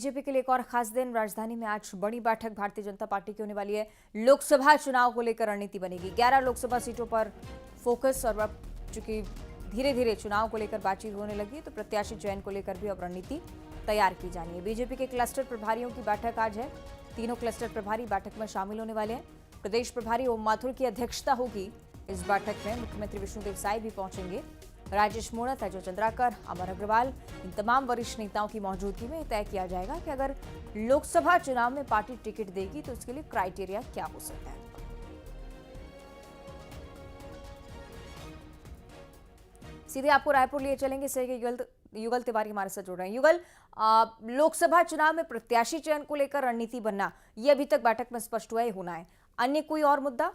BJP के लिए एक और खास दिन। राजधानी में आज बड़ी बैठक भारतीय जनता पार्टी की होने वाली है। लोकसभा चुनाव को लेकर रणनीति बनेगी। 11 लोकसभा सीटों पर फोकस, और अब चूंकि धीरे धीरे चुनाव को लेकर बातचीत होने लगी है तो प्रत्याशी चयन को लेकर भी अब रणनीति तैयार की जानी है। बीजेपी के क्लस्टर प्रभारियों की बैठक आज है। तीनों क्लस्टर प्रभारी बैठक में शामिल होने वाले हैं। प्रदेश प्रभारी ओम माथुर की अध्यक्षता होगी इस बैठक में। मुख्यमंत्री विष्णुदेव साय भी पहुंचेंगे। राजेश मूणत, अजय चंद्राकर, अमर अग्रवाल, इन तमाम वरिष्ठ नेताओं की मौजूदगी में तय किया जाएगा कि अगर लोकसभा चुनाव में पार्टी टिकट देगी तो उसके लिए क्राइटेरिया क्या हो सकता है। सीधे आपको रायपुर लिए चलेंगे। सहयोगी युगल तिवारी हमारे साथ जुड़ रहे हैं। युगल, लोकसभा चुनाव में प्रत्याशी चयन को लेकर रणनीति बनना, यह अभी तक बैठक में स्पष्ट हुआ ही होना है। अन्य कोई और मुद्दा?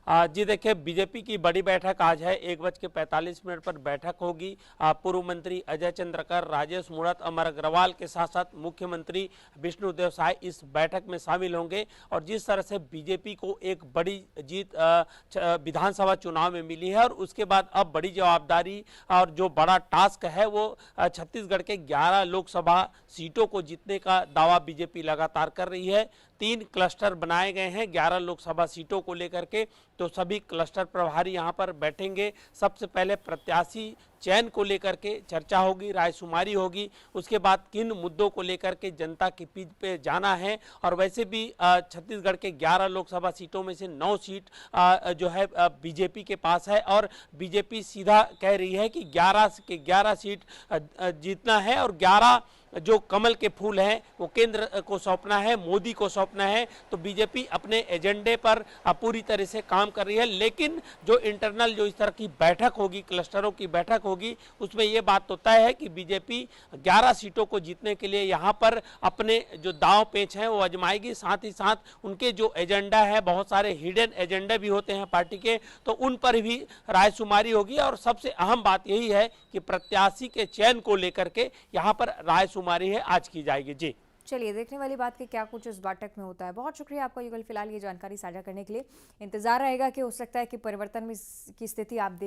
जी देखिए, बीजेपी की बड़ी बैठक आज है। 1:45 पर बैठक होगी। पूर्व मंत्री अजय चंद्रकर, राजेश मूणत, अमर अग्रवाल के साथ साथ मुख्यमंत्री विष्णुदेव साय इस बैठक में शामिल होंगे। और जिस तरह से बीजेपी को एक बड़ी जीत विधानसभा चुनाव में मिली है और उसके बाद अब बड़ी जवाबदारी और जो बड़ा टास्क है वो छत्तीसगढ़ के 11 लोकसभा सीटों को जीतने का दावा बीजेपी लगातार कर रही है। 3 क्लस्टर बनाए गए हैं 11 लोकसभा सीटों को लेकर के, तो सभी क्लस्टर प्रभारी यहां पर बैठेंगे। सबसे पहले प्रत्याशी चयन को लेकर के चर्चा होगी, रायशुमारी होगी। उसके बाद किन मुद्दों को लेकर के जनता की पीठ पे जाना है। और वैसे भी छत्तीसगढ़ के 11 लोकसभा सीटों में से 9 सीट जो है बीजेपी के पास है और बीजेपी सीधा कह रही है कि 11 के 11 सीट जीतना है और 11 जो कमल के फूल हैं वो केंद्र को सौंपना है, मोदी को सौंपना है। तो बीजेपी अपने एजेंडे पर पूरी तरह से काम कर रही है। लेकिन जो इंटरनल जो इस तरह की बैठक होगी, क्लस्टरों की बैठक होगी, उसमें ये बात तो तय है कि बीजेपी 11 सीटों को जीतने के लिए यहाँ पर अपने जो दांव पेच हैं वो आजमाएगी। साथ ही साथ उनके जो एजेंडा है, बहुत सारे हिडन एजेंडे भी होते हैं पार्टी के, तो उन पर भी रायशुमारी होगी। और सबसे अहम बात यही है कि प्रत्याशी के चयन को लेकर के यहाँ पर रायशुमारी है आज की जाएगी। जी चलिए, देखने वाली बात कि क्या कुछ इस बैठक में होता है। बहुत शुक्रिया आपका युगल, फिलहाल ये जानकारी साझा करने के लिए। इंतजार रहेगा कि हो सकता है कि परिवर्तन में की स्थिति आप